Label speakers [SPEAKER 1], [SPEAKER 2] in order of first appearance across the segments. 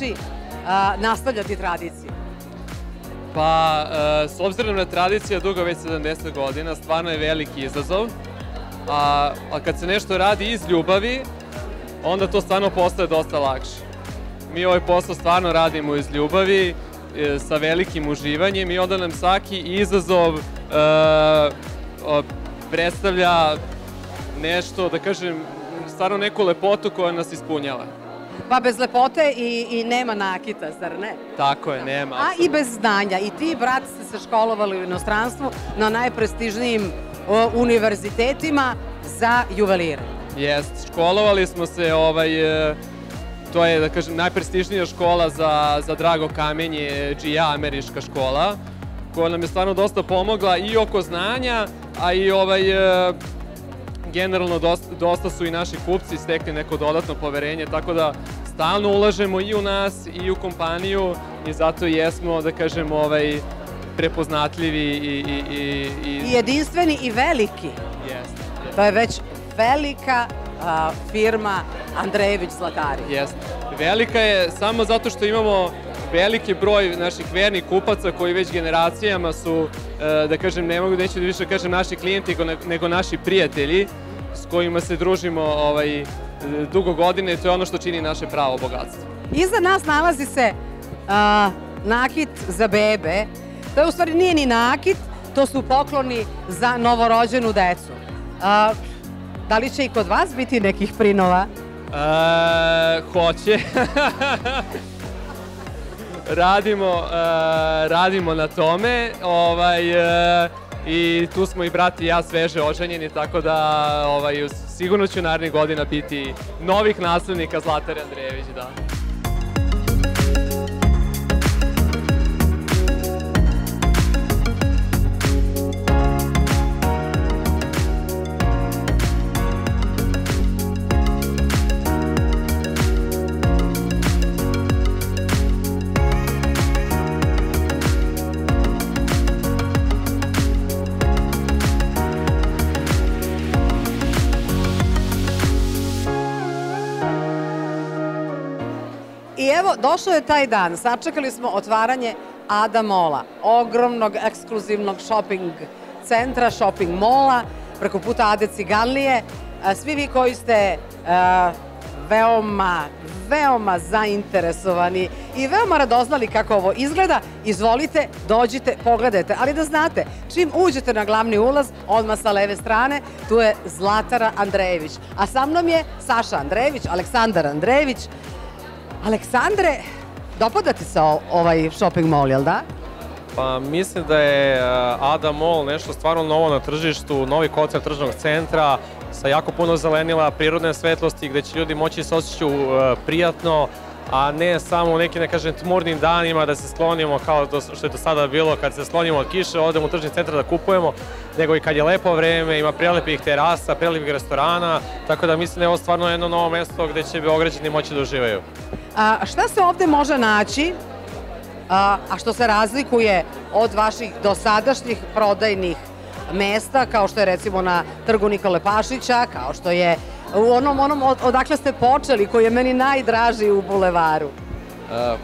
[SPEAKER 1] znači nastavljati tradiciju?
[SPEAKER 2] Pa, s obzirom na tradiciju dugo već 70 godina, stvarno je veliki izazov. A kad se nešto radi iz ljubavi, onda to stvarno postaje dosta lakše. Mi ovaj posao stvarno radimo iz ljubavi, sa velikim uživanjem i onda nam svaki izazov predstavlja nešto, da kažem, stvarno neku lepotu koja nas ispunjava.
[SPEAKER 1] Pa bez lepote i nema nakita, zar ne?
[SPEAKER 2] Tako je, nema.
[SPEAKER 1] A i bez znanja. I ti, brat, ste se školovali u inostranstvu na najprestižnijim univerzitetima za juvelire.
[SPEAKER 2] Jest, školovali smo se, to je, da kažem, najprestižnija škola za drago kamenje, GIA, američka škola, koja nam je stvarno dosta pomogla i oko znanja, a i generalno dosta su i naši kupci stekli neko dodatno poverenje, tako da stalno ulažemo i u nas i u kompaniju i zato jesmo, da kažem, prepoznatljivi
[SPEAKER 1] i jedinstveni i veliki.
[SPEAKER 2] Jeste.
[SPEAKER 1] To je već velika firma Andrejević Zlatari.
[SPEAKER 2] Jeste. Velika je samo zato što imamo veliki broj naših vernih kupaca koji već generacijama su, da kažem, neću da više kažem naši klijenti, nego naši prijatelji s kojima se družimo dugo godine i to je ono što čini naše pravo bogatstvo.
[SPEAKER 1] Iza nas nalazi se nakit za bebe. To je u stvari nije ni nakit, to su pokloni za novorođenu decu. Da li će i kod vas biti nekih prinova?
[SPEAKER 2] Hoće. Radimo na tome i tu smo i brat i ja sveže oženjeni, tako da sigurno će u narednih godina biti novih naslednika Zlatare Andrejević, da.
[SPEAKER 1] I evo, došao je taj dan, sačekali smo otvaranje Ada Mola, ogromnog ekskluzivnog shopping centra, shopping mola, preko puta Ade Ciganlije. Svi vi koji ste veoma zainteresovani i veoma radoznali kako ovo izgleda, izvolite, dođite, pogledajte. Ali da znate, čim uđete na glavni ulaz, odmah sa leve strane, tu je Zlatara Andrejević. A sa mnom je Saša Andrejević, Aleksandar Andrejević. Aleksandre, dopada ti se ovaj shopping mall, jel da?
[SPEAKER 3] Pa mislim da je Ada Mall nešto stvarno novo na tržištu, novi koncept tržnog centra sa jako puno zelenila, prirodne svetlosti gde će ljudi moći se osjećati prijatno, a ne samo u nekim, ne kažem, tmurnim danima da se sklonimo kao što je do sada bilo, kad se sklonimo od kiše, odemo u tržni centar da kupujemo, nego i kad je lepo vreme, ima prelepih terasa, prelepih restorana, tako da mislim da je ovo stvarno jedno novo mesto gde će Beograđani moći da uživaju.
[SPEAKER 1] Šta se ovde može naći, a što se razlikuje od vaših dosadašnjih prodajnih mesta, kao što je recimo na trgu Nikole Pašića, kao što je u onom odakle ste počeli, koji je meni najdraži u bulevaru?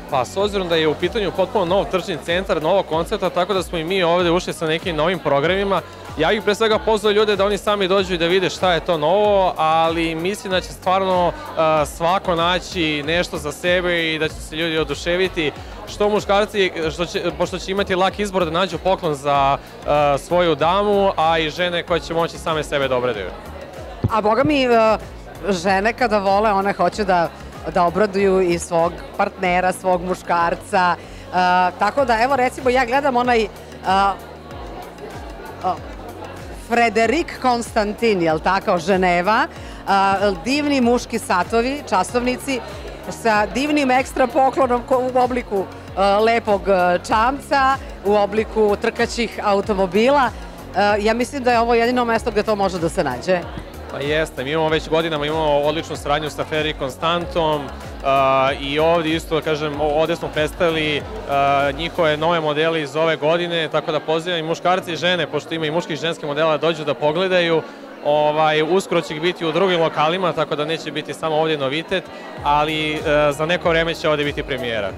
[SPEAKER 3] Pa, s obzirom da je u pitanju potpuno nov tržni centar, novog koncepta, tako da smo i mi ovde ušli sa nekim novim programima. Ja bih pre svega pozvao ljude da oni sami dođu i da vide šta je to novo, ali mislim da će stvarno svako naći nešto za sebe i da će se ljudi oduševiti. Što muškarci, pošto će imati lak izbor da nađu poklon za svoju damu, a i žene koje će moći same sebe da obradaju.
[SPEAKER 1] A boga mi, žene kada vole, one hoće da obraduju i svog partnera, svog muškarca. Tako da, evo recimo, ja gledam onaj Frederik Konstantin, jel tako, Ženeva, divni muški satovi, časovnici, sa divnim ekstra poklonom u obliku lepog čamca, u obliku trkaćih automobila. Ja mislim da je ovo jedino mesto gde to može da se nađe.
[SPEAKER 3] Pa jeste, mi imamo već godinama odličnu saradnju sa Frederik Konstantom i ovdje isto, da kažem, ovdje smo predstavili njihove nove modele iz ove godine, tako da pozivam i muškarci i žene, pošto ima i muških i ženskih modela, da dođu da pogledaju. Uskoro će biti u drugim lokalima, tako da neće biti samo ovdje novitet, ali za neko vreme će ovdje biti premijera.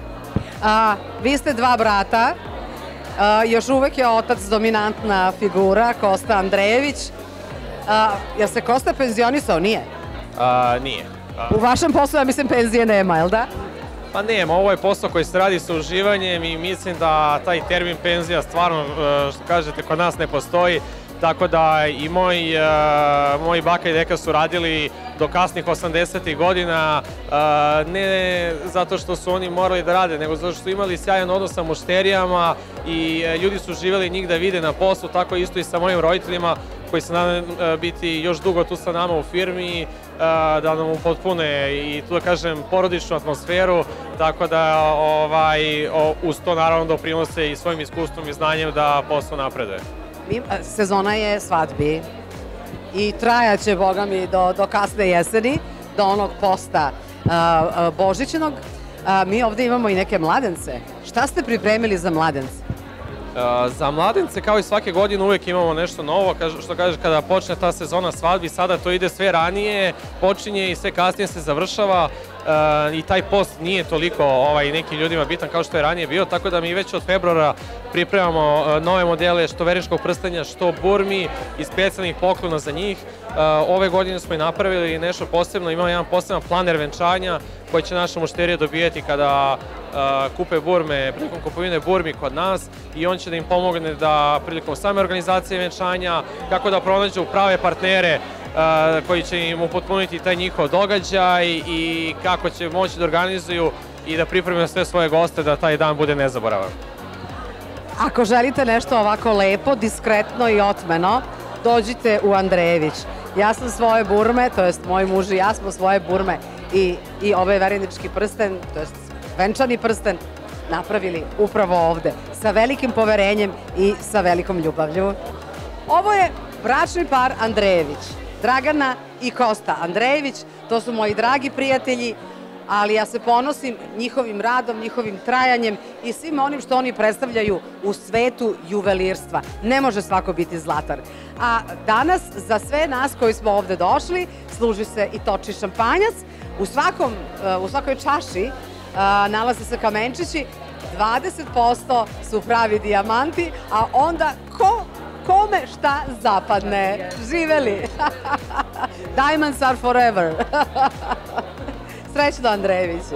[SPEAKER 1] Vi ste dva brata, još uvek je otac dominantna figura, Kosta Andrejević. Jel se Kosta penzionisao? Nije?
[SPEAKER 3] Nije.
[SPEAKER 1] U vašem poslu, ja mislim, penzije nema, jel da?
[SPEAKER 3] Pa nema, ovo je posao koji se radi sa uživanjem i mislim da taj termin penzija stvarno, što kažete, kod nas ne postoji. Tako da i moji baka i deka su radili do kasnih 80. godina, ne zato što su oni morali da rade, nego zato što su imali sjajan odnos sa mušterijama i ljudi su živjeli njih da vide na poslu, tako isto i sa mojim roditeljima koji se nadam biti još dugo tu sa nama u firmi, da nam upotpune i tu da kažem porodičnu atmosferu, tako da uz to naravno doprinose i svojim iskustvom i znanjem da posao napreduje.
[SPEAKER 1] Sezona je svadbi i trajaće, boga mi, do kasne jeseni, do onog posta božićnog. Mi ovdje imamo i neke mladence. Šta ste pripremili za mladence?
[SPEAKER 3] Za mladence, kao i svake godine, uvijek imamo nešto novo, što kaže kada počne ta sezona svadbi, sada to ide sve ranije, počinje i sve kasnije se završava i taj post nije toliko nekim ljudima bitan kao što je ranije bio, tako da mi već od februara pripremamo nove modele što veriškog prstenja, što burmi i specijalnih poklona za njih. Ove godine smo i napravili nešto posebno, imamo jedan poseban planer venčanja koji će naša mušterija dobijeti kada kupe burme, prilikom kupovine burmi kod nas i on će da im pomogne da prilikom same organizacije venčanja, kako da pronađu prave partnere koji će im upotpuniti taj njihov događaj i kako će moći da organizuju i da pripreme sve svoje goste da taj dan bude nezaboravan.
[SPEAKER 1] Ako želite nešto ovako lepo, diskretno i otmeno, dođite u Andrejević. Ja sam svoje burme, to jest moj muž i ja smo svoje burme i ovaj verenički prsten, to jest venčani prsten, napravili upravo ovde, sa velikim poverenjem i sa velikom ljubavlju. Ovo je bračni par Andrejević, Dragana i Kosta Andrejević, to su moji dragi prijatelji, ali ja se ponosim njihovim radom, njihovim trajanjem i svim onim što oni predstavljaju u svetu juvelirstva. Ne može svako biti zlatar. A danas, za sve nas koji smo ovde došli, služi se i toči šampanjac. U svakoj čaši nalaze se kamenčići, 20% su pravi dijamanti, a onda kome šta zapadne. Živeli! Diamonds are forever! Srećno, Andrejevići!